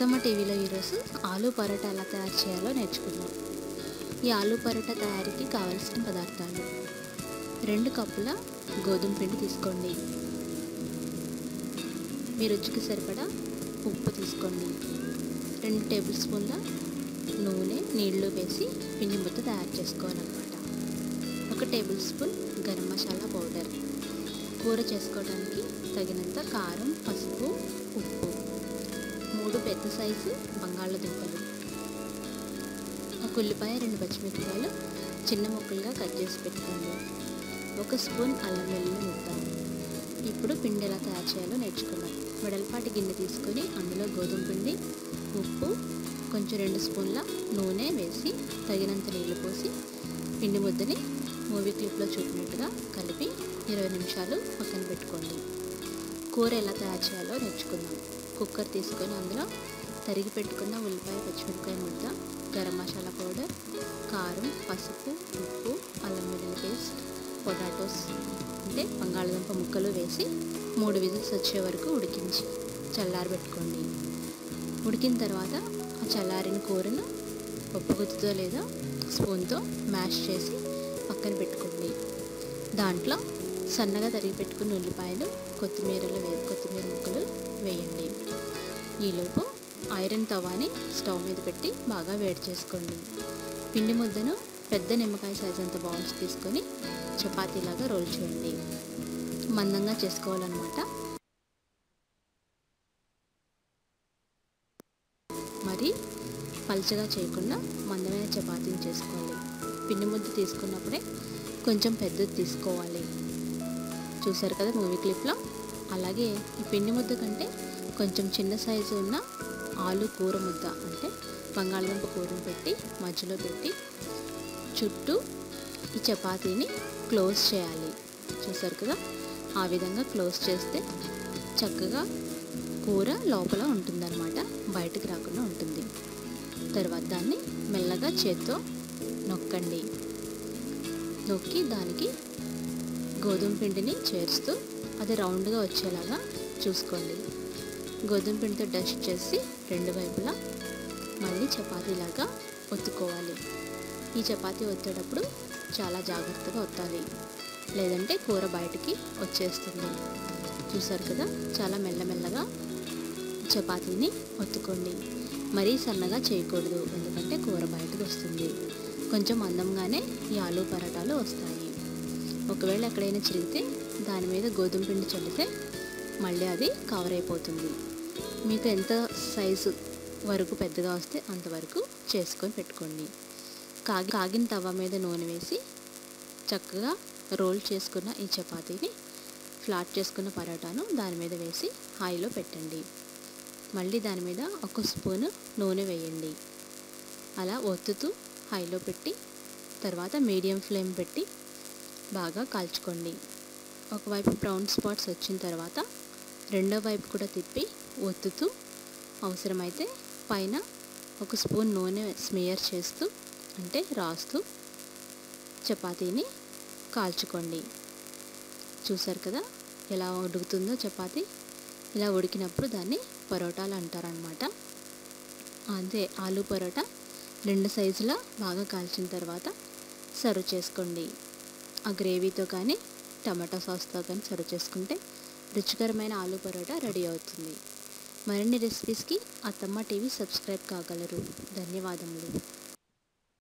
అత్తమ్మ టీవీలో ఈరోజు ఆలు పరోటా ఎలా తయారు చేయాలో నేర్చుకుందాం. ఈ ఆలు పరోటా తయారీకి కావలసిన పదార్థాలు: 2 కప్పుల గోధుమ పిండి తీసుకోండి. మీ రుచికి సరిపడా ఉప్పు తీసుకోండి. 2 టేబుల్ స్పూన్ల నూనె నీళ్లు వేసి పిండి ముద్ద తయారు చేసుకోవాలన్నమాట. 1 table spoon garam masala powder, కూర చేసుకోవడానికి తగినంత కారం, పసుపు, ఉప్పు, 3 పెద్ద సైజు బంగాళదుంపలు, 1 ఉల్లిపాయ, 2 పచ్చిమిరపకాయలు చిన్న ముక్కలుగా కట్ చేసి పెట్టుకోండి. 1 స్పూన్ అల్లం వెల్లుల్లి ముద్ద. ఇప్పుడు పిండి ఎలా తయారు చేయాలో నేర్చుకుందాం. వెడల్పాటి గిన్నె తీసుకొని అందులో గోధుమ పిండి, ఉప్పు, కొంచెం 2 స్పూన్ల నూనె వేసి తగినంత నీళ్లు పోసి పిండి ముద్దని మూవీ క్లిప్లో చూపినట్టుగా కలిపి 20 నిమిషాలు పక్కన పెట్టుకోండి. కూర ఎలా తయారు చేయాలో నేర్చుకుందాం. కుక్కర్ తీసుకొని అందులో తరిగి పెట్టుకున్న ఉల్లిపాయ, పచ్చిమిరపకాయ ముద్ద, గరం మసాలా పౌడర్, కారం, పసుపు, ఉప్పు, అల్లం వెల్లుల్లి పేస్ట్, పొటాటోస్ అంటే బంగాళదుంప ముక్కలు వేసి 3 విజిల్స్ వచ్చే వరకు ఉడికించి చల్లారబెట్టుకోండి. ఉడికిన తర్వాత ఆ చల్లారిన కూరను పప్పుగుత్తితో లేదా స్పూన్తో మ్యాష్ చేసి పక్కన పెట్టుకోండి. దాంట్లో సన్నగా తరిగి పెట్టుకున్న ఉల్లిపాయలు, కొత్తిమీర ముక్కలు వేయండి. ఈలోపు ఐరన్ తవాని స్టవ్ మీద పెట్టి బాగా వేడి చేసుకోండి. పిండి ముద్దను పెద్ద నిమ్మకాయ సైజ్ అంత బౌల్స్ తీసుకొని చపాతీలాగా రోల్ చేయండి. మందంగా చేసుకోవాలన్నమాట. మరి పల్చగా చేయకుండా మందమైన చపాతీని చేసుకోవాలి. పిండి ముద్ద తీసుకున్నప్పుడే కొంచెం పెద్దది తీసుకోవాలి. చూసారు కదా మూవీ క్లిప్లో. అలాగే ఈ పిండి ముద్ద కంటే కొంచెం చిన్న సైజు ఉన్న ఆలు కూర ముద్ద అంటే బంగాళదుంప కూరను పెట్టి మధ్యలో పెట్టి చుట్టూ ఈ చపాతీని క్లోజ్ చేయాలి. చూసారు కదా, ఆ విధంగా క్లోజ్ చేస్తే చక్కగా కూర లోపల ఉంటుందన్నమాట, బయటకు రాకుండా ఉంటుంది. తర్వాత దాన్ని మెల్లగా చేత్తో నొక్కండి. నొక్కి దానికి గోధుమ పిండిని చేరుస్తూ అది రౌండ్గా వచ్చేలాగా చూసుకోండి. గోధుమ పిండితో డస్ట్ చేసి 2 వైపులా మళ్ళీ చపాతీలాగా ఒత్తుకోవాలి. ఈ చపాతీ ఒత్తేటప్పుడు చాలా జాగ్రత్తగా ఒత్తాలి, లేదంటే కూర బయటికి వచ్చేస్తుంది. చూసారు కదా, చాలా మెల్లమెల్లగా చపాతీని ఒత్తుకోండి. మరీ సన్నగా చేయకూడదు, ఎందుకంటే కూర బయటకు వస్తుంది. కొంచెం మందంగానే ఈ ఆలు పరోటాలు వస్తాయి. ఒకవేళ ఎక్కడైనా చిరిగితే దాని మీద గోధుమ పిండి చల్లితే మళ్ళీ అది కవర్ అయిపోతుంది. మీకు ఎంత సైజు వరకు పెద్దగా వస్తే అంతవరకు చేసుకొని పెట్టుకోండి. కాగిన తవ మీద నూనె వేసి చక్కగా రోల్ చేసుకున్న ఈ చపాతీని, ఫ్లాట్ చేసుకున్న పరోటాను దాని మీద వేసి హైలో పెట్టండి. మళ్ళీ దాని మీద 1 స్పూను నూనె వేయండి. అలా ఒత్తుతూ హైలో పెట్టి తర్వాత మీడియం ఫ్లేమ్ పెట్టి బాగా కాల్చుకోండి. ఒకవైపు బ్రౌన్ స్పాట్స్ వచ్చిన తర్వాత రెండో వైపు కూడా తిప్పి ఒత్తుతూ అవసరమైతే పైన 1 స్పూన్ నూనె స్మియర్ చేస్తూ అంటే రాస్తూ చపాతీని కాల్చుకోండి. చూసారు కదా ఎలా ఉడుకుతుందో చపాతీ. ఇలా ఉడికినప్పుడు దాన్ని పరోటాలు అంటారనమాట. అదే ఆలు పరోటా 2 సైజులా బాగా కాల్చిన తర్వాత సర్వ్ చేసుకోండి. ఆ గ్రేవీతో కానీ టమాటా సాస్తో కానీ సర్వ్ చేసుకుంటే రుచికరమైన ఆలు పరోటా రెడీ అవుతుంది. మరిన్ని రెసిపీస్కి అత్తమ్మ టీవీ సబ్స్క్రైబ్ కాగలరు. ధన్యవాదములు.